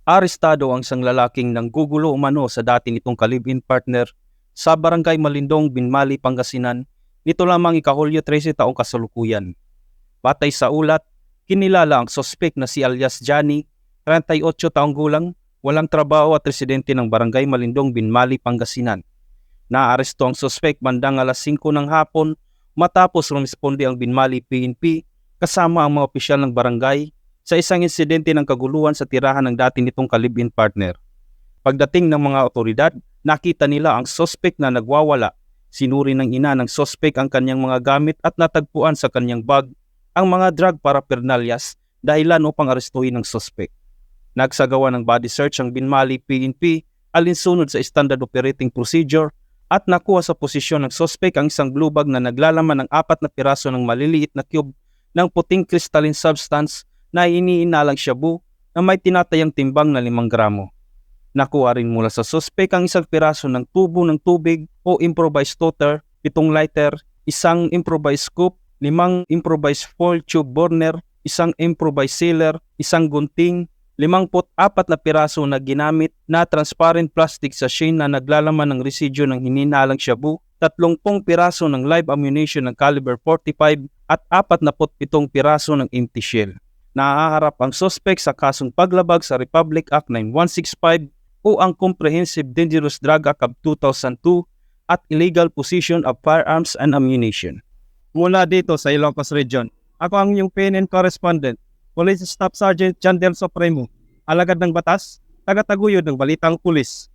Arestado ang isang lalaking nanggugulo umano sa dati nitong ka-live-in partner sa Barangay Malindong, Binmali, Pangasinan, nito lamang ikahulyo 13 taong kasalukuyan. Batay sa ulat, kinilala ang sospek na si alias Johnny, 38 taong gulang, walang trabaho at residente ng Barangay Malindong, Binmali, Pangasinan. Naaresto ang sospek bandang alas 5 ng hapon matapos rumisponde ang Binmali PNP kasama ang mga opisyal ng barangay sa isang insidente ng kaguluhan sa tirahan ng dati nitong ka-live-in partner. Pagdating ng mga otoridad, nakita nila ang sospek na nagwawala. Sinuri ng ina ng sospek ang kanyang mga gamit at natagpuan sa kanyang bag ang mga drug paraphernalias dahilan upang arestuhin ng sospek. Nagsagawa ng body search ang Binmali PNP alinsunod sa Standard Operating Procedure at nakuha sa posisyon ng sospek ang isang blue bag na naglalaman ng 4 na piraso ng maliliit na cube ng puting crystalline substance na iniinalang shabu na may tinatayang timbang na 5 gramo. Nakuha rin mula sa sospek ang isang piraso ng tubo ng tubig o improvised toter, 7 lighter, isang improvised scoop, 5 improvised foil tube burner, isang improvised sealer, isang gunting, 54 na piraso na ginamit na transparent plastic sachet na naglalaman ng residyo ng hininalang shabu, 30 piraso ng live ammunition ng caliber 45 at 47 piraso ng empty shell. Nahaharap ang sospek sa kasong paglabag sa Republic Act 9165 o ang Comprehensive Dangerous Drug Act of 2002 at illegal possession of firearms and ammunition. Mula dito sa Ilocos Region, ako ang inyong PNN correspondent, Police Staff Sergeant Chandel Supremo, alagad ng batas, taga-taguyod ng Balitang Pulis.